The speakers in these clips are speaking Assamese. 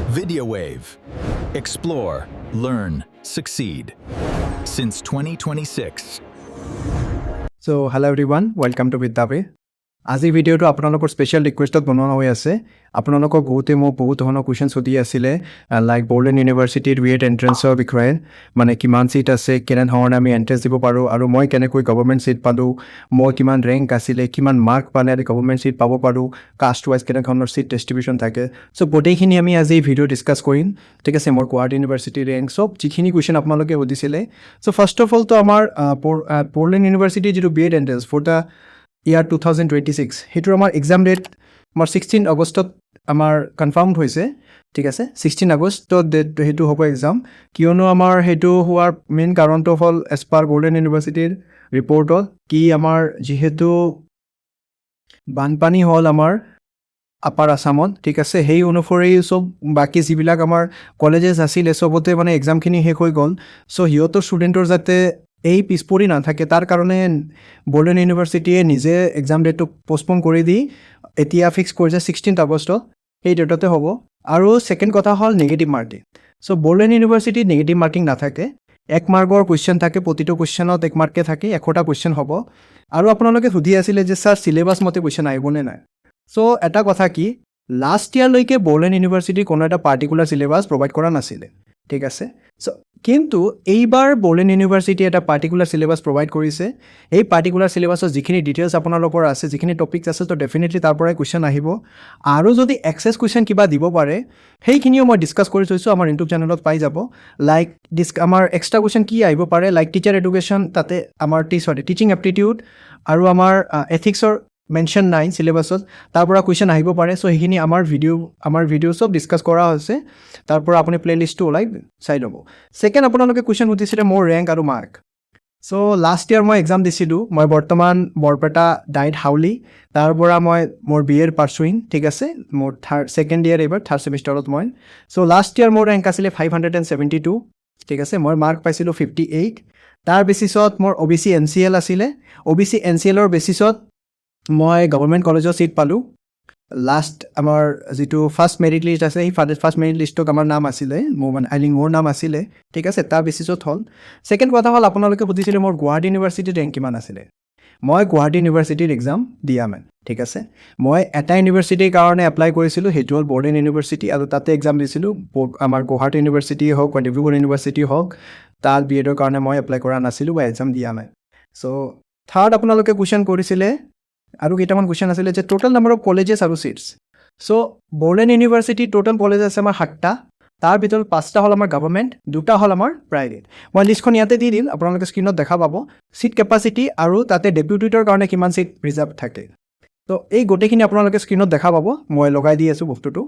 VideoWave. Explore, learn, succeed. Since 2026. So, hello everyone, welcome to VidyaWave. আজি ভিডিঅ'টো আপোনালোকৰ স্পেচিয়েল ৰিকুৱেষ্টত বনোৱা হৈ আছে আপোনালোকক বহুতে মোক বহুত ধৰণৰ কুৱেশ্যন সুধি আছিলে লাইক বৰ্ডলেণ্ড ইউনিভাৰ্চিটিৰ বিএড এন্ট্ৰেন্সৰ বিষয়ে মানে কিমান সিট আছে কেনেধৰণে আমি এন্ট্ৰেন্স দিব পাৰোঁ আৰু মই কেনেকৈ গভৰ্ণমেণ্ট সিট পালোঁ মই কিমান ৰেংক আছিলে কিমান মাৰ্ক পালে আমি গভৰ্ণমেণ্ট সিট পাব পাৰোঁ কাষ্ট ৱাইজ কেনেধৰণৰ সিট ডিষ্ট্ৰিবিউশ্যন থাকে চ' গোটেইখিনি আমি আজি এই ভিডিঅ' ডিছকাছ কৰিম ঠিক আছে মোৰ গুৱাহাটী ইউনিভাৰ্চিটিৰ ৰেংক চব যিখিনি কুৱেশ্যন আপোনালোকে সুধিছিলে চ' ফাৰ্ষ্ট অফ অলটো আমাৰ বৰ্ডলেণ্ড ইউনিভাৰ্চিটিৰ যিটো BEd entrance for the year 2026 সেইটোৰ আমাৰ এক্সাম ডেট আমাৰ 16 আগষ্টত আমাৰ কনফাৰ্ম হৈছে ঠিক আছে 16 আগষ্টত ডেট সেইটো হ'ব এক্সাম কিয়নো আমাৰ সেইটো হোৱাৰ মেইন কাৰণটো হ'ল এজ পাৰ বৰ্ডলেণ্ড ইউনিভাৰ্চিটিৰ ৰিপৰ্টত কি আমাৰ যিহেতু বানপানী হ'ল আমাৰ আপাৰ আছামত ঠিক আছে সেই অনুসৰি চব বাকী যিবিলাক আমাৰ কলেজেছ আছিলে চবতে মানে এক্সামখিনি শেষ হৈ গ'ল চ' সিহঁতৰ ষ্টুডেণ্টৰ যাতে এই পিছপৰি নাথাকে তাৰ কাৰণে বৰ্ডলেণ্ড ইউনিভাৰ্চিটিয়ে নিজে এক্সাম ডেটটো পষ্টপন কৰি দি এতিয়া ফিক্স কৰিছে 16 আগষ্টত সেই ডেটতে হ'ব আৰু ছেকেণ্ড কথা হ'ল নিগেটিভ মাৰ্কিং চ' বৰ্ডলেণ্ড ইউনিভাৰ্চিটিত নিগেটিভ মাৰ্কিং নাথাকে 1 মাৰ্কৰ কুৱেশ্যন থাকে প্ৰতিটো কুৱেশ্যনত 1 মাৰ্কে থাকে 100টা কুৱেশ্যন হ'ব আৰু আপোনালোকে সুধি আছিলে যে ছাৰ চিলেবাছ মতে কুৱেশ্যন আহিবনে নাই চ' এটা কথা কি লাষ্ট ইয়াৰলৈকে বৰ্ডলেণ্ড ইউনিভাৰ্চিটিৰ কোনো এটা পাৰ্টিকুলাৰ চিলেবাছ প্ৰভাইড কৰা নাছিলে ঠিক আছে চ' কিন্তু এইবাৰ বৰ্ডলেণ্ড ইউনিভাৰ্চিটি এটা পাৰ্টিকুলাৰ চিলেবাছ প্ৰভাইড কৰিছে এই পাৰ্টিকুলাৰ চিলেবাছৰ যিখিনি ডিটেইলছ আপোনালোকৰ আছে যিখিনি টপিকছ আছে তো ডেফিনেটলি তাৰ পৰাই কুৱেশ্যন আহিব আৰু যদি এক্সেছ কুৱেশ্যন কিবা দিব পাৰে সেইখিনিও মই ডিছকাছ কৰি থৈছোঁ আমাৰ ইউটিউব চেনেলত পাই যাব লাইক আমাৰ এক্সট্ৰা কুৱেশ্যন কি আহিব পাৰে লাইক টিচাৰ এডুকেশ্যন তাতে আমাৰ টিচিং এপ্টিটিউড আৰু আমাৰ এথিক্সৰ মেনশ্যন নাই চিলেবাছত তাৰ পৰা কুৱেশ্যন আহিব পাৰে চ' সেইখিনি আমাৰ ভিডিঅ' চব ডিছকাছ কৰা হৈছে তাৰ পৰা আপুনি প্লে'লিষ্টটো ওলাই চাই ল'ব ছেকেণ্ড আপোনালোকে কুৱেশ্যন সুধিছিলে মোৰ ৰেংক আৰু মাৰ্ক চ' লাষ্ট ইয়াৰ মই এক্সাম দিছিলোঁ মই বৰ্তমান বৰপেটা ডাইট হাউলি তাৰ পৰা মই মোৰ বি এৰ পাৰ্চুইং ঠিক আছে মোৰ ছেকেণ্ড ইয়াৰ এইবাৰ থাৰ্ড ছেমিষ্টাৰত মই চ' লাষ্ট ইয়াৰ মোৰ ৰেংক আছিলে 572 ঠিক আছে মই মাৰ্ক পাইছিলোঁ 58 তাৰ বেচিছত মোৰ OBC NCL আছিলে OBC NCLৰ বেচিছত মই গভৰ্ণমেণ্ট কলেজৰ ছিট পালোঁ লাষ্ট আমাৰ যিটো ফাৰ্ষ্ট মেৰিট লিষ্ট আছে সেই ফাৰ্ষ্ট মেৰিট লিষ্টত আমাৰ নাম আছিলে মোৰ নাম আছিলে ঠিক আছে তাৰ বেচিছত হ'ল ছেকেণ্ড কথা হ'ল আপোনালোকে সুধিছিলে মোৰ গুৱাহাটী ইউনিভাৰ্চিটিৰ ৰেংক কিমান আছিলে মই গুৱাহাটী ইউনিভাৰ্চিটিৰ এক্সাম দিয়া মানে ঠিক আছে মই এটা ইউনিভাৰ্চিটিৰ কাৰণে এপ্লাই কৰিছিলোঁ সেইটো হ'ল বৰ্ডলেণ্ড ইউনিভাৰ্চিটি আৰু তাতে এক্সাম দিছিলোঁ আমাৰ গুৱাহাটী ইউনিভাৰ্চিটি হওক বা ডিব্ৰুগড় ইউনিভাৰ্চিটি হওক তাত বি এডৰ কাৰণে মই এপ্লাই কৰা নাছিলোঁ বা এক্সাম দিয়া নাই চ' থাৰ্ড আপোনালোকে কুৱেশ্যন কৰিছিলে আৰু কেইটামান কুৱেশ্যন আছিলে যে টোটেল নাম্বাৰ অফ কলেজেছ আৰু ছিটছ চ' বৰ্ডলেণ্ড ইউনিভাৰ্চিটি টোটেল কলেজ আছে আমাৰ 7টা তাৰ ভিতৰত 5টা হ'ল আমাৰ গভৰ্ণমেণ্ট 2টা হ'ল আমাৰ প্ৰাইভেট মই লিষ্টখন ইয়াতে দি দিম আপোনালোকে স্ক্ৰীণত দেখা পাব ছিট কেপাচিটি আৰু তাতে ডেপুটেডৰ কাৰণে কিমান ছিট ৰিজাৰ্ভ থাকে তো এই গোটেইখিনি আপোনালোকে স্ক্ৰীণত দেখা পাব মই লগাই দি আছোঁ বস্তুটো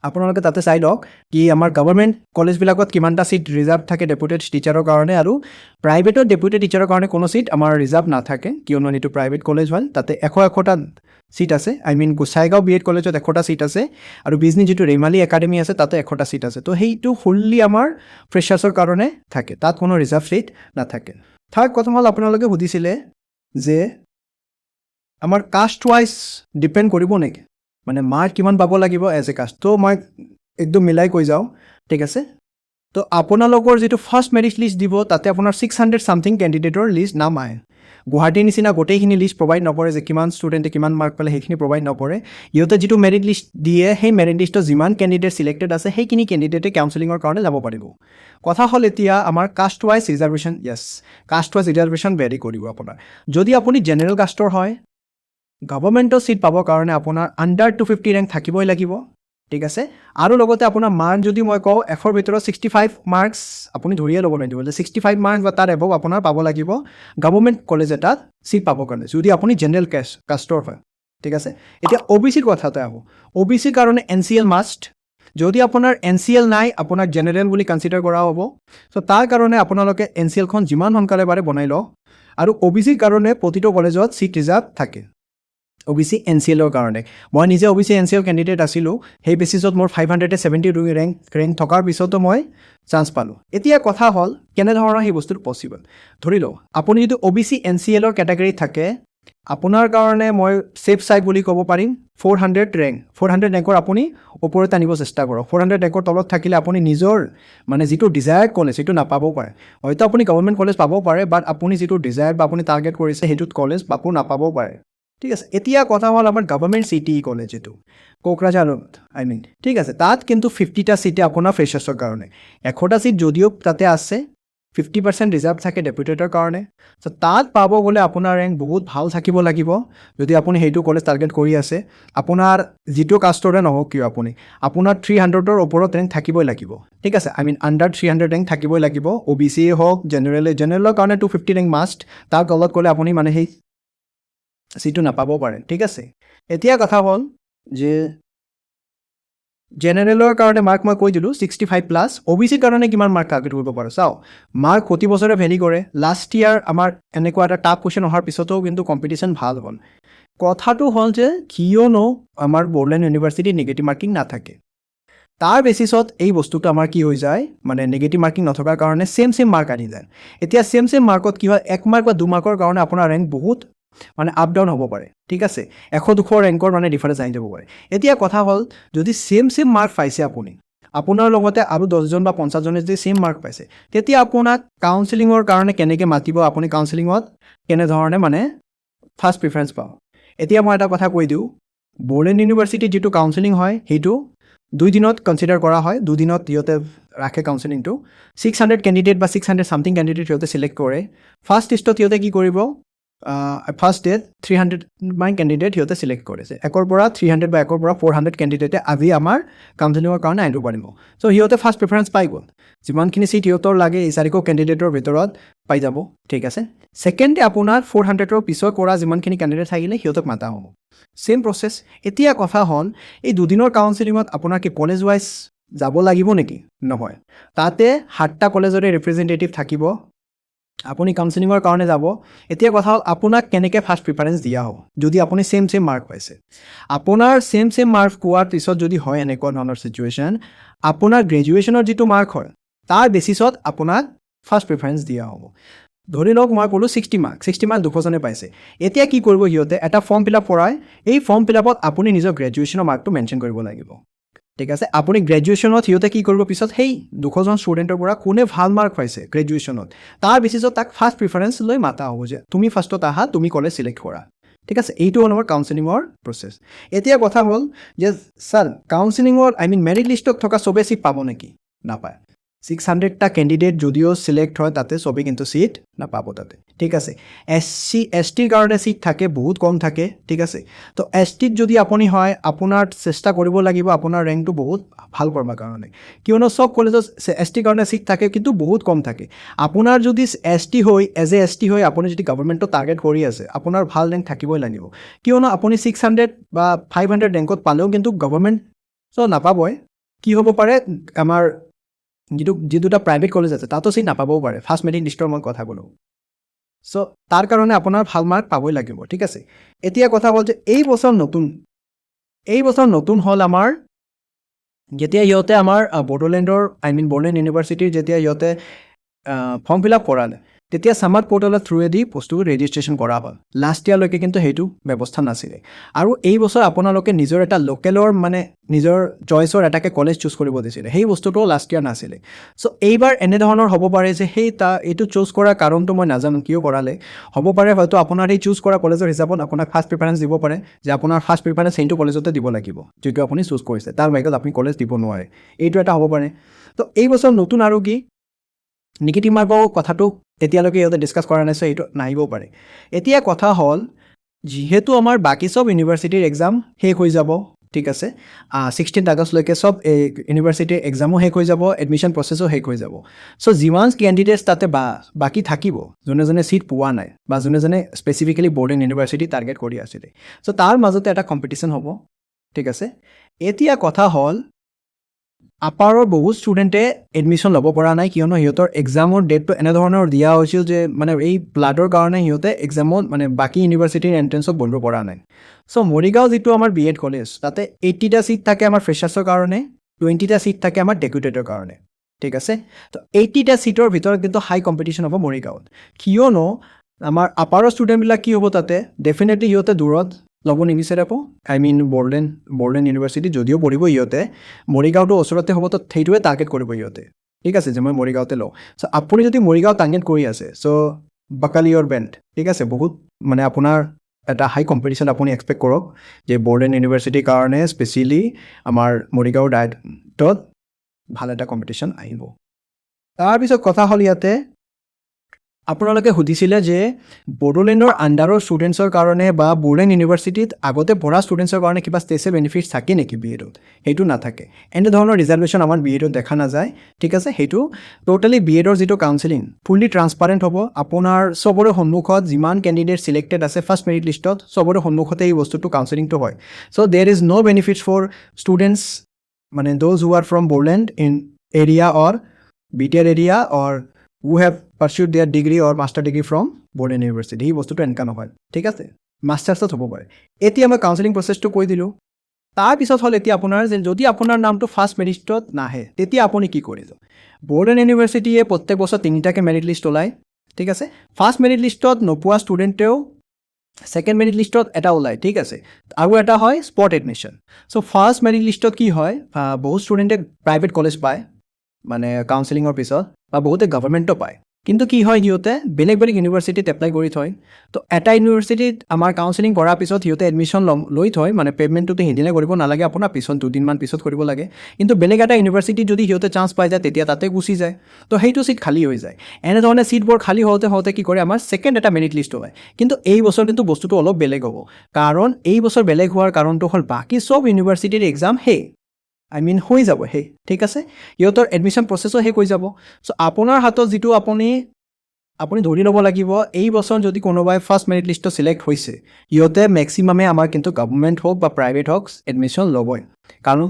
আপোনালোকে তাতে চাই লওক কি আমাৰ গভৰ্ণমেণ্ট কলেজবিলাকত কিমানটা ছিট ৰিজাৰ্ভ থাকে ডেপুটেড টিচাৰৰ কাৰণে আৰু প্ৰাইভেটত ডেপুটেড টিচাৰৰ কাৰণে কোনো ছিট আমাৰ ৰিজাৰ্ভ নাথাকে কিয়নো এইটো প্ৰাইভেট কলেজ হয় তাতে 100টা ছিট আছে গোসাইগাঁও বি এড কলেজত 100টা ছিট আছে আৰু বিজনী যিটো ৰেমালি একাডেমি আছে তাতে 100টা ছিট আছে তো সেইটো ফুল্লি আমাৰ ফ্ৰেছাৰ্ছৰ কাৰণে থাকে তাত কোনো ৰিজাৰ্ভ ছিট নাথাকে থাৰ্ড কথা হ'ল আপোনালোকে সুধিছিলে যে আমাৰ কাষ্ট ৱাইজ ডিপেণ্ড কৰিব নেকি মানে মাৰ্ক কিমান পাব লাগিব এজ এ কাষ্ট তো মই একদম মিলাই কৈ যাওঁ ঠিক আছে তো আপোনালোকৰ যিটো ফাৰ্ষ্ট মেৰিট লিষ্ট দিব তাতে আপোনাৰ 600 ছামথিং কেণ্ডিডেটৰ লিষ্ট নাম আহে গুৱাহাটীৰ নিচিনা গোটেইখিনি লিষ্ট প্ৰভাইড নকৰে যে কিমান ষ্টুডেণ্টে কিমান মাৰ্ক পালে সেইখিনি প্ৰভাইড নকৰে ইহঁতে যিটো মেৰিট লিষ্ট দিয়ে সেই মেৰিট লিষ্টত যিমান কেণ্ডিডেট ছিলেক্টেড আছে সেইখিনি কেণ্ডিডেটে কাউন্সেলিঙৰ কাৰণে যাব পাৰিব কথা হ'ল এতিয়া আমাৰ কাষ্ট ৱাইজ ৰিজাৰ্ভেশ্যন ভেৰি কৰিব আপোনাৰ যদি আপুনি জেনেৰেল কাষ্টৰ হয় গভৰ্ণমেণ্টৰ ছিট পাবৰ কাৰণে আপোনাৰ আণ্ডাৰ 250 ৰেংক থাকিবই লাগিব ঠিক আছে আৰু লগতে আপোনাৰ মাৰ্ক যদি মই কওঁ 100ৰ ভিতৰত 65 মাৰ্কছ আপুনি ধৰিয়ে ল'ব লাগিব যে 65 মাৰ্কছ বা তাৰ এবভ আপোনাৰ পাব লাগিব গভৰ্ণমেণ্ট কলেজ এটাত ছিট পাবৰ কাৰণে যদি আপুনি জেনেৰেল কাষ্টৰ হয় ঠিক আছে এতিয়া OBCৰ কথাতে আহোঁ OBCৰ কাৰণে NCL মাষ্ট যদি আপোনাৰ NCL নাই আপোনাক জেনেৰেল বুলি কনচিডাৰ কৰা হ'ব চ' তাৰ কাৰণে আপোনালোকে NCLখন যিমান সোনকালে পাৰে বনাই লওক আৰু OBCৰ কাৰণে প্ৰতিটো কলেজত ছিট ৰিজাৰ্ভ থাকে OBC NCLৰ কাৰণে মই নিজে OBC NCL কেণ্ডিডেট আছিলোঁ সেই বেচিছত মোৰ 572 ৰেংক থকাৰ পিছতো মই চান্স পালোঁ এতিয়া কথা হ'ল কেনেধৰণৰ সেই বস্তুটো পচিবল ধৰি লওক আপুনি যদি OBC NCLৰ কেটেগৰীত থাকে আপোনাৰ কাৰণে মই ছেফ চাইড বুলি ক'ব পাৰিম 400 ৰেংক 400 ৰেংকৰ আপুনি ওপৰত আনিব চেষ্টা কৰক 400 ৰেংকৰ তলত থাকিলে আপুনি নিজৰ মানে যিটো ডিজায়াৰ্ড কলেজ সেইটো নাপাবও পাৰে হয়তো আপুনি গভৰ্ণমেণ্ট কলেজ পাবও পাৰে বাট আপুনি যিটো ডিজায়াৰ্ড বা আপুনি টাৰ্গেট কৰিছে সেইটোত কলেজ আকৌ নাপাবও পাৰে ঠিক আছে এতিয়া কথা হ'ল আমাৰ গভৰ্ণমেণ্ট চিটি কলেজ এইটো কোকৰাঝাৰত ঠিক আছে তাত কিন্তু 50টা চিটে আপোনাৰ ফ্ৰেচাৰ্ছৰ কাৰণে 100টা চিট যদিও তাতে আছে 50% ৰিজাৰ্ভ থাকে ডেপুটেটৰ কাৰণে চ' তাত পাব গ'লে আপোনাৰ ৰেংক বহুত ভাল থাকিব লাগিব যদি আপুনি সেইটো কলেজ টাৰ্গেট কৰি আছে আপোনাৰ যিটো কাষ্টৰে নহওক কিয় আপোনাৰ 300ৰ ওপৰত ৰেংক থাকিবই লাগিব ঠিক আছে আণ্ডাৰ 300 ৰেংক থাকিবই লাগিব OBC হওক জেনেৰেলৰ কাৰণে 250 ৰেংক মাষ্ট তাৰ তলত গ'লে আপুনি মানে সেই চিটটো নাপাব পাৰে ঠিক আছে এতিয়া কথা হ'ল যে জেনেৰেলৰ কাৰণে মাৰ্ক মই কৈ দিলোঁ 65+ OBCৰ কাৰণে কিমান মাৰ্ক টাৰ্গেট কৰিব পাৰোঁ চাওঁ মাৰ্ক প্ৰতি বছৰে ভেৰি কৰে লাষ্ট ইয়াৰ আমাৰ এনেকুৱা এটা টাফ কুৱেশ্যন অহাৰ পিছতো কিন্তু কম্পিটিশ্যন ভাল হ'ল কথাটো হ'ল যে কিয়নো আমাৰ বড়োলেণ্ড ইউনিভাৰ্চিটিত নিগেটিভ মাৰ্কিং নাথাকে তাৰ বেচিছত এই বস্তুটো আমাৰ কি হৈ যায় মানে নিগেটিভ মাৰ্কিং নথকাৰ কাৰণে ছেম মাৰ্ক আনি যায় এতিয়া ছেম মাৰ্কত কি হয় 1 মাৰ্ক বা 2 মাৰ্কৰ কাৰণে আপোনাৰ ৰেংক বহুত মানে আপ ডাউন হ'ব পাৰে ঠিক আছে 100-200 ৰেংকৰ মানে ডিফাৰেঞ্চ আহি যাব পাৰে এতিয়া কথা হ'ল যদি ছেম মাৰ্ক পাইছে আপোনাৰ লগতে আৰু 10জন বা 50জনে যদি ছেম মাৰ্ক পাইছে তেতিয়া আপোনাক কাউন্সেলিঙৰ কাৰণে কেনেকৈ মাতিব আপুনি কাউন্সেলিঙত কেনেধৰণে মানে ফাৰ্ষ্ট প্ৰিফাৰেঞ্চ পাব এতিয়া মই এটা কথা কৈ দিওঁ বড়োলেণ্ড ইউনিভাৰ্চিটিত যিটো কাউন্সেলিং হয় সেইটো 2 দিনত কনচিডাৰ কৰা হয় 2 দিনত সিহঁতে ৰাখে কাউন্সেলিংটো 600 কেণ্ডিডেট বা 600 সামথিং কেণ্ডিডেট সিহঁতে চিলেক্ট কৰে ফাৰ্ষ্ট লিষ্টত সিহঁতে কি কৰিব ফাৰ্ষ্ট ডেট 300 মান কেণ্ডিডেট সিহঁতে চিলেক্ট কৰিছে 1ৰ পৰা 300 বা 1ৰ পৰা 400 কেণ্ডিডেটে আজি আমাৰ কাউন্সেলিঙৰ কাৰণে আহিব পাৰিব চ' সিহঁতে ফাৰ্ষ্ট প্ৰিফাৰেঞ্চ পাই গ'ল যিমানখিনি চিট সিহঁতৰ লাগে এই 400 কেণ্ডিডেটৰ ভিতৰত পাই যাব ঠিক আছে ছেকেণ্ডে আপোনাৰ 400ৰ পিছত কৰা যিমানখিনি কেণ্ডিডেট থাকিলে সিহঁতক মাতা হ'ব ছেম প্ৰচেছ এতিয়া কথা হ'ল এই দুদিনৰ কাউন্সেলিঙত আপোনাৰ কি কলেজ ৱাইজ যাব লাগিব নেকি নহয় তাতে 7টা কলেজৰে ৰিপ্ৰেজেণ্টেটিভ থাকিব আপুনি কাউন্সেলিঙৰ কাৰণে যাব এতিয়া কথা হ'ল আপোনাক কেনেকৈ ফাৰ্ষ্ট প্ৰিফাৰেঞ্চ দিয়া হ'ব যদি আপুনি ছেম মাৰ্ক পাইছে আপোনাৰ ছেম মাৰ্ক পোৱাৰ পিছত যদি হয় এনেকুৱা ধৰণৰ চিটুৱেশ্যন আপোনাৰ গ্ৰেজুৱেশ্যনৰ যিটো মাৰ্ক হয় তাৰ বেচিছত আপোনাক ফাৰ্ষ্ট প্ৰিফাৰেঞ্চ দিয়া হ'ব ধৰি লওক মই ক'লোঁ 60 মাৰ্ক 200জনে পাইছে এতিয়া কি কৰিব সিহঁতে এটা ফৰ্ম ফিল আপ কৰাই এই ফৰ্ম ফিল আপত আপুনি নিজৰ গ্ৰেজুৱেশ্যনৰ মাৰ্কটো মেনশ্যন কৰিব লাগিব ঠিক আছে আপুনি গ্ৰেজুৱেশ্যনত সিহঁতে কি কৰিব পিছত সেই 200জন ষ্টুডেণ্টৰ পৰা কোনে ভাল মাৰ্ক পাইছে গ্ৰেজুৱেশ্যনত তাৰ বেচিছত তাক ফাৰ্ষ্ট প্ৰিফাৰেঞ্চ লৈ মাতা হ'ব যে তুমি ফাৰ্ষ্টত আহা তুমি কলেজ চিলেক্ট কৰা ঠিক আছে এইটো হ'ল আমাৰ কাউন্সেলিঙৰ প্ৰচেছ এতিয়া কথা হ'ল যে ছাৰ কাউন্সেলিঙৰ মেৰিট লিষ্টত থকা চবেই চিট পাব নেকি নাপায় 600টা কেণ্ডিডেট যদিও চিলেক্ট হয় তাতে চবেই কিন্তু চিট নাপাব তাতে ঠিক আছে SC/STৰ কাৰণে চিট থাকে বহুত কম থাকে ঠিক আছে তো STত যদি আপুনি হয় আপোনাৰ চেষ্টা কৰিব লাগিব আপোনাৰ ৰেংকটো বহুত ভাল কৰাৰ কাৰণে কিয়নো চব কলেজত STৰ কাৰণে চিট থাকে কিন্তু বহুত কম থাকে আপোনাৰ যদি ST হৈ ST হৈ আপুনি যদি গভৰ্ণমেণ্টত টাৰ্গেট কৰি আছে আপোনাৰ ভাল ৰেংক থাকিবই লাগিব কিয়নো আপুনি 600 বা 500 ৰেংকত পালেও কিন্তু গভৰ্ণমেণ্ট নাপাবই কি হ'ব পাৰে আমাৰ যি দুটা প্ৰাইভেট কলেজ আছে তাতো চিট নাপাবও পাৰে ফাৰ্ষ্ট মেৰিট লিষ্টৰ মই কথা ক'লোঁ চ' তাৰ কাৰণে আপোনাৰ ভাল মাৰ্ক পাবই লাগিব ঠিক আছে এতিয়া কথা হ'ল যে এই বছৰ নতুন হ'ল আমাৰ যেতিয়া সিহঁতে আমাৰ বড়োলেণ্ড ইউনিভাৰ্চিটিৰ যেতিয়া সিহঁতে ফৰ্ম ফিল আপ কৰালে তেতিয়া সামাদ পৰ্টেলৰ থ্ৰুৱেদি বস্তুবোৰ ৰেজিষ্ট্ৰেশ্যন কৰা হ'ল লাষ্ট ইয়াৰলৈকে কিন্তু সেইটো ব্যৱস্থা নাছিলে আৰু এই বছৰ আপোনালোকে নিজৰ এটা লোকেলৰ মানে নিজৰ চইচৰ এটাকে কলেজ চুজ কৰিব দিছিলে সেই বস্তুটো লাষ্ট ইয়াৰ নাছিলে চ' এইবাৰ এনেধৰণৰ হ'ব পাৰে যে এইটো চুজ কৰাৰ কাৰণটো মই নাজানো কিয় কৰালে হ'ব পাৰে হয়তো আপোনাৰ এই চুজ কৰা কলেজৰ হিচাপত আপোনাক ফাৰ্ষ্ট প্ৰিফাৰেঞ্চ দিব পাৰে যে আপোনাৰ ফাৰ্ষ্ট প্ৰিফাৰেঞ্চ সেইটো কলেজতে দিব লাগিব যিটো আপুনি চুজ কৰিছে তাৰ বাহিৰত আপুনি কলেজ দিব নোৱাৰে এইটো এটা হ'ব পাৰে তো এই বছৰ নতুন আৰু কি নিগেটিভ মাৰ্কৰ কথাটো এতিয়ালৈকে সিহঁতে ডিছকাছ কৰা নাই সেইটো নাহিবও পাৰে এতিয়া কথা হ'ল যিহেতু আমাৰ বাকী চব ইউনিভাৰ্চিটিৰ এক্সাম শেষ হৈ যাব ঠিক আছে 16 আগষ্টলৈকে চব ইউনিভাৰ্চিটিৰ এক্সামো শেষ হৈ যাব এডমিশ্যন প্ৰচেছো শেষ হৈ যাব চ' যিমান কেণ্ডিডেটছ তাতে বাকী থাকিব যোনে চিট পোৱা নাই বা যোনে স্পেচিফিকেলি বৰ্ডেন ইউনিভাৰ্চিটি টাৰ্গেট কৰি আছিলে চ' তাৰ মাজতে এটা কম্পিটিশ্যন হ'ব ঠিক আছে এতিয়া কথা হ'ল আপাৰৰ বহুত ষ্টুডেণ্টে এডমিশ্যন ল'ব পৰা নাই কিয়নো সিহঁতৰ এক্সামৰ ডেটটো এনেধৰণৰ দিয়া হৈছিল যে মানে এই ব্লাডৰ কাৰণে সিহঁতে এক্সামত মানে বাকী ইউনিভাৰ্চিটিৰ এণ্ট্ৰেঞ্চত বহিব পৰা নাই চ' মৰিগাঁও যিটো আমাৰ BEd কলেজ তাতে 80টা চিট থাকে আমাৰ ফ্ৰেচাৰ্ছৰ কাৰণে 20টা চিট থাকে আমাৰ ডেপুটেটৰ কাৰণে ঠিক আছে তো 80টা চিটৰ ভিতৰত কিন্তু হাই কম্পিটিশ্যন হ'ব মৰিগাঁৱত কিয়নো আমাৰ আপাৰৰ ষ্টুডেণ্টবিলাক কি হ'ব তাতে ডেফিনেটলি সিহঁতে দূৰত ল'ব নিবিচাৰে আকৌ আই মিন বৰ্ডলেণ্ড ইউনিভাৰ্চিটি যদিও পঢ়িব সিহঁতে মৰিগাঁওটো ওচৰতে হ'ব তো সেইটোৱে টাৰ্গেট কৰিব সিহঁতে ঠিক আছে যে মই মৰিগাঁৱতে লওঁ চ' আপুনি যদি মৰিগাঁও টাৰ্গেট কৰি আছে চ' বাকালি ইয়ৰ বেণ্ড ঠিক আছে বহুত মানে আপোনাৰ এটা হাই কম্পিটিশ্যন আপুনি এক্সপেক্ট কৰক যে বৰ্ডলেণ্ড ইউনিভাৰ্চিটিৰ কাৰণে স্পেচিয়েলি আমাৰ মৰিগাঁৱৰ ডায়েটত ভাল এটা কম্পিটিশ্যন আহিব তাৰপিছত কথা হ'ল ইয়াতে আপোনালোকে সুধিছিলে যে বড়োলেণ্ডৰ আণ্ডাৰৰ ষ্টুডেণ্টছৰ কাৰণে বা বড়োলেণ্ড ইউনিভাৰ্চিটিত আগতে পঢ়া ষ্টুডেণ্টছৰ কাৰণে কিবা স্পেচিয়েল বেনিফিটছ থাকে নেকি বি এডত সেইটো নাথাকে এনেধৰণৰ ৰিজাৰ্ভেশ্যন আমাৰ বি এডত দেখা নাযায় ঠিক আছে সেইটো ট'টেলি বি এডৰ যিটো কাউন্সেলিং ফুল্লি ট্ৰান্সপাৰেণ্ট হ'ব আপোনাৰ চবৰে সন্মুখত যিমান কেণ্ডিডেট ছিলেক্টেড আছে ফাৰ্ষ্ট মেৰিট লিষ্টত চবৰে সন্মুখতে এই বস্তুটো কাউন্সেলিংটো হয় so' there is no' benefits for students মানে those who are from Bodoland in area or BTR area or who have pursued their degree or master degree from Borden University এই বস্তুটো এনেকুৱা নহয় ঠিক আছে মাষ্টাৰ্ছত হ'ব পাৰে এতিয়া মই কাউন্সেলিং প্ৰচেছটো কৈ দিলোঁ তাৰপিছত হ'ল এতিয়া আপোনাৰ যে যদি আপোনাৰ নামটো ফাৰ্ষ্ট মেৰিট লিষ্টত নাহে তেতিয়া আপুনি কি কৰিব বৰ্ডেন ইউনিভাৰ্চিটিয়ে প্ৰত্যেক বছৰ 3টাকৈ মেৰিট লিষ্ট ওলায় ঠিক আছে ফাৰ্ষ্ট মেৰিট লিষ্টত নোপোৱা ষ্টুডেণ্টেও ছেকেণ্ড মেৰিট লিষ্টত এটা ওলায় ঠিক আছে আৰু এটা হয় স্পট এডমিশ্যন চ' ফাৰ্ষ্ট মেৰিট লিষ্টত কি হয় বহুত ষ্টুডেণ্টে প্ৰাইভেট কলেজ পায় মানে কাউন্সেলিঙৰ পিছত বা বহুতে গভৰ্ণমেণ্টো পায় কিন্তু কি হয় সিহঁতে বেলেগ বেলেগ ইউনিভাৰ্চিটিত এপ্লাই কৰি থয় তো এটা ইউনিভাৰ্চিটিত আমাৰ কাউন্সেলিং কৰাৰ পিছত সিহঁতে এডমিশ্যন লৈ থয় মানে পে'মেণ্টটোতো সেইদিনে কৰিব নালাগে আপোনাৰ পিছত দুদিনমান পিছত কৰিব লাগে কিন্তু বেলেগ এটা ইউনিভাৰ্চিটিত যদি সিহঁতে চান্স পাই যায় তেতিয়া তাতে গুচি যায় তো সেইটো চিট খালী হৈ যায় এনেধৰণে চিটবোৰ খালী হওঁতে কি কৰে আমাৰ ছেকেণ্ড এটা মেৰিট লিষ্ট হয় কিন্তু এই বছৰ কিন্তু বস্তুটো অলপ বেলেগ হ'ব কাৰণ এই বছৰ বেলেগ হোৱাৰ কাৰণটো হ'ল বাকী চব ইউনিভাৰ্চিটিৰ এক্সাম আই মিন হৈ যাব ঠিক আছে সিহঁতৰ এডমিশ্যন প্ৰচেছো শেষ হৈ যাব চ' আপোনাৰ হাতত যিটো আপুনি ধৰি ল'ব লাগিব এই বছৰ যদি কোনোবাই ফাৰ্ষ্ট মেৰিট লিষ্টত ছিলেক্ট হৈছে সিহঁতে মেক্সিমামে আমাৰ কিন্তু গভৰ্ণমেণ্ট হওক বা প্ৰাইভেট হওক এডমিশ্যন ল'বই কাৰণ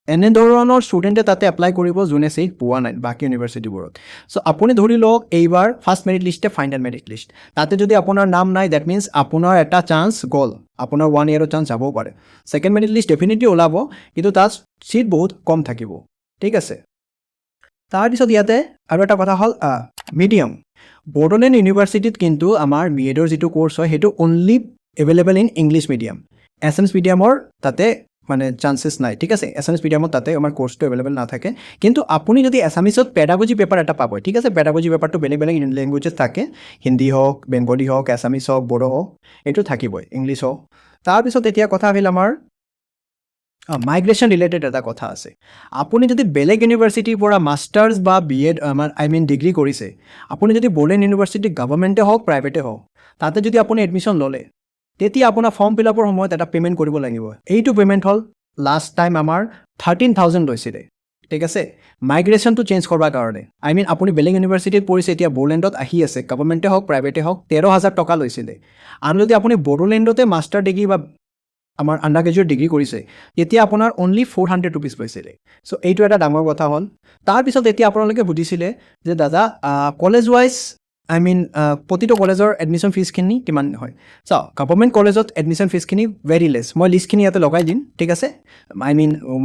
এনেধৰণৰ ষ্টুডেণ্টে তাতে এপ্লাই কৰিব যোনে চিট পোৱা নাই বাকী ইউনিভাৰ্চিটিবোৰত চ' আপুনি ধৰি লওক এইবাৰ ফাৰ্ষ্ট মেৰিট লিষ্টে ফাইনেল মেৰিট লিষ্ট তাতে যদি আপোনাৰ নাম নাই ডেট মিনছ আপোনাৰ এটা চান্স গ'ল আপোনাৰ 1 ইয়েৰৰ চান্স যাবও পাৰে ছেকেণ্ড মেৰিট লিষ্ট ডেফিনেটলি ওলাব কিন্তু তাত চিট বহুত কম থাকিব ঠিক আছে তাৰপিছত ইয়াতে আৰু এটা কথা হ'ল মিডিয়াম বড়োলেণ্ড ইউনিভাৰ্চিটিত কিন্তু আমাৰ বি এডৰ যিটো কোৰ্চ হয় সেইটো only available in English medium Assamese মিডিয়ামৰ তাতে মানে চান্সেছ নাই ঠিক আছে এছামিছ মিডিয়ামত তাতে আমাৰ কোৰ্চটো এভেইলেবল নাথাকে কিন্তু আপুনি যদি এছামিছত পেডাগজি পেপাৰ এটা পাব ঠিক আছে পেডাগজি পেপাৰটো বেলেগ বেলেগ লেংগুৱেজত থাকে হিন্দী হওক বেংগলী হওক এছামিছ হওক বড়ো হওক এইটো থাকিবই ইংলিছ হওক তাৰপিছত এতিয়া কথা আহিল আমাৰ মাইগ্ৰেশ্যন ৰিলেটেড এটা কথা আছে আপুনি যদি বেলেগ ইউনিভাৰ্চিটিৰ পৰা মাষ্টাৰ্ছ বা বি এড আমাৰ ডিগ্ৰী কৰিছে আপুনি যদি বড়োলেণ্ড ইউনিভাৰ্চিটি গভৰ্ণমেণ্টে হওক প্ৰাইভেটে হওক তাতে যদি আপুনি এডমিশ্যন ল'লে তেতিয়া আপোনাৰ ফৰ্ম ফিল আপৰ সময়ত এটা পে'মেণ্ট কৰিব লাগিব এইটো পে'মেণ্ট হ'ল লাষ্ট টাইম আমাৰ 13,000 লৈছিলে ঠিক আছে মাইগ্ৰেশ্যনটো চেঞ্জ কৰাৰ কাৰণে আপুনি বেলেগ ইউনিভাৰ্চিটিত পঢ়িছে এতিয়া বড়োলেণ্ডত আহি আছে গভৰ্ণমেণ্টে হওক প্ৰাইভেটে হওক 13,000 টকা লৈছিলে আৰু যদি আপুনি বড়োলেণ্ডতে মাষ্টাৰ ডিগ্ৰী বা আমাৰ আণ্ডাৰ গ্ৰেজুৱেট ডিগ্ৰী কৰিছে তেতিয়া আপোনাৰ অনলি 400 ৰুপিজ পাইছিলে চ' এইটো এটা ডাঙৰ কথা হ'ল তাৰপিছত এতিয়া আপোনালোকে সুধিছিলে যে দাদা কলেজ ৱাইজ প্ৰতিটো কলেজৰ এডমিশ্যন ফিজখিনি কিমান হয় চাওক গভৰ্ণমেণ্ট কলেজত এডমিশ্যন ফিজখিনি ভেৰি লেছ মই লিষ্টখিনি ইয়াতে লগাই দিম ঠিক আছে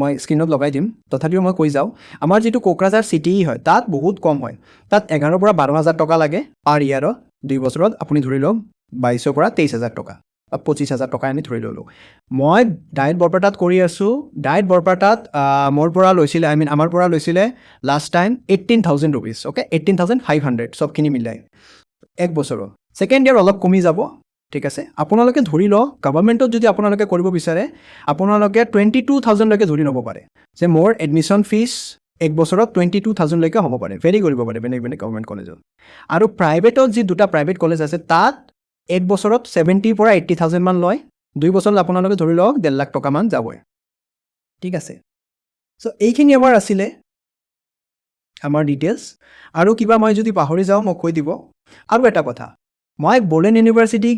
মই স্ক্ৰীণত লগাই দিম তথাপিও মই কৈ যাওঁ আমাৰ যিটো কোকৰাঝাৰ চিটি হয় তাত বহুত কম হয় তাত 11,000 পৰা 12,000 টকা লাগে পাৰ ইয়াৰত 2 বছৰত আপুনি ধৰি লওক 22,000 পৰা 23,000 টকা 25,000 টকা আমি ধৰি ল'লোঁ মই ডায়েট বৰপেটাত কৰি আছোঁ ডায়েট বৰপেটাত মোৰ পৰা লৈছিলে আমাৰ পৰা লৈছিলে লাষ্ট টাইম 18,000 ৰুপিজ অ'কে 18,500 চবখিনি মিলাই এক বছৰত ছেকেণ্ড ইয়াৰ অলপ কমি যাব ঠিক আছে আপোনালোকে ধৰি লওক গভৰ্ণমেণ্টত যদি আপোনালোকে কৰিব বিচাৰে আপোনালোকে 22,000লৈকে ধৰি ল'ব পাৰে যে মোৰ এডমিশ্যন ফিজ এক বছৰত 22,000লৈকে হ'ব পাৰে ভেৰি কৰিব পাৰে বেলেগ বেলেগ গভৰ্ণমেণ্ট কলেজত আৰু প্ৰাইভেটত যি দুটা প্ৰাইভেট কলেজ আছে তাত এক বছৰত 70,000 পৰা 80,000 মান লয় 2 বছৰত আপোনালোকে ধৰি লওক 1.5 লাখ টকামান যাবই ঠিক আছে চ' এইখিনি আমাৰ আছিলে আমাৰ ডিটেইলছ আৰু কিবা মই যদি পাহৰি যাওঁ মোক কৈ দিব আৰু এটা কথা মই বড়োলেণ্ড ইউনিভাৰ্চিটিক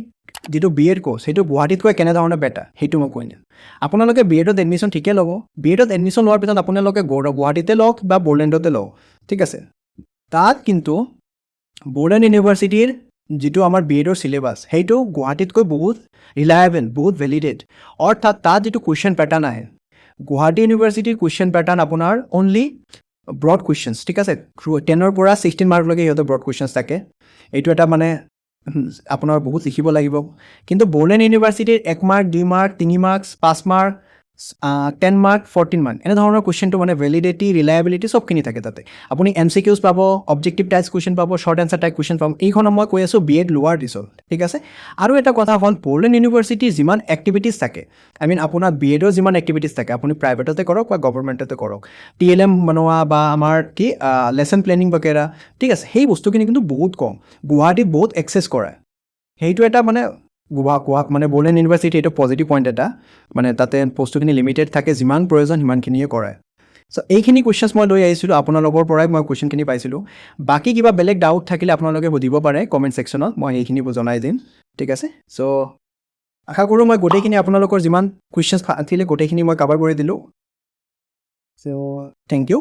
যিটো বি এড কোৰ্চ সেইটো গুৱাহাটীতকৈ কেনেধৰণে বেটাৰ সেইটো মই কৈ দিম আপোনালোকে বি এডত এডমিশ্যন ঠিকে ল'ব বি এডত এডমিশ্যন লোৱাৰ পিছত আপোনালোকে গুৱাহাটীতে লওক বা বড়োলেণ্ডতে লওক ঠিক আছে তাত কিন্তু বড়োলেণ্ড ইউনিভাৰ্চিটিৰ যিটো আমাৰ বি এডৰ চিলেবাছ সেইটো গুৱাহাটীতকৈ বহুত ৰিলায়েবল বহুত ভেলিডেড অৰ্থাৎ তাত যিটো কুৱেশ্যন পেটাৰ্ণ আহে গুৱাহাটী ইউনিভাৰ্চিটিৰ কুৱেশ্যন পেটাৰ্ণ আপোনাৰ অনলি ব্ৰড কুৱেশ্যনছ ঠিক আছে 10ৰ পৰা 16 মাৰ্কলৈকে সিহঁতৰ ব্ৰড কুৱেশ্যনছ থাকে এইটো এটা মানে আপোনাৰ বহুত লিখিব লাগিব কিন্তু বড়োলেণ্ড ইউনিভাৰ্চিটিৰ 1 mark 2 mark 3 mark 5 mark 10 mark 14 mark এনেধৰণৰ কুৱেশ্যনটো মানে ভেলিডিটি ৰিলায়েবিলিটি চবখিনি থাকে তাতে আপুনি MCQs পাব অবজেক্টিভ টাইপ কুৱেশ্যন পাব শ্বৰ্ট এনচাৰ টাইপ কুৱেশ্যন পাব এইখনত মই কৈ আছোঁ BEd লোৱাৰ ৰিজল্ট ঠিক আছে আৰু এটা কথা হ'ল বড়োলেণ্ড ইউনিভাৰ্চিটিৰ যিমান এক্টিভিটিছ থাকে আপোনাৰ BEdৰ যিমান এক্টিভিটিছ থাকে আপুনি প্ৰাইভেটতে কৰক বা গভৰ্ণমেণ্টতে কৰক TLM বনোৱা বা আমাৰ কি লেচন প্লেনিং বাগেৰা ঠিক আছে সেই বস্তুখিনি কিন্তু বহুত কম গুৱাহাটীত বহুত এক্সেছ কৰে সেইটো এটা মানে মানে বড়োলেণ্ড ইউনিভাৰ্চিটি এইটো পজিটিভ পইণ্ট এটা মানে তাতে বস্তুখিনি লিমিটেড থাকে যিমান প্ৰয়োজন সিমানখিনিয়ে কৰে চ' এইখিনি কুৱেশ্যনছ মই লৈ আহিছিলোঁ আপোনালোকৰ পৰাই মই কুৱেশ্যনখিনি পাইছিলোঁ বাকী কিবা বেলেগ ডাউট থাকিলে আপোনালোকে সুধিব পাৰে কমেণ্ট ছেকশ্যনত মই সেইখিনি জনাই দিম ঠিক আছে চ' আশা কৰোঁ মই গোটেইখিনি আপোনালোকৰ যিমান কুৱেশ্যনছ আছিলে গোটেইখিনি মই কাভাৰ কৰি দিলোঁ চ' থেংক ইউ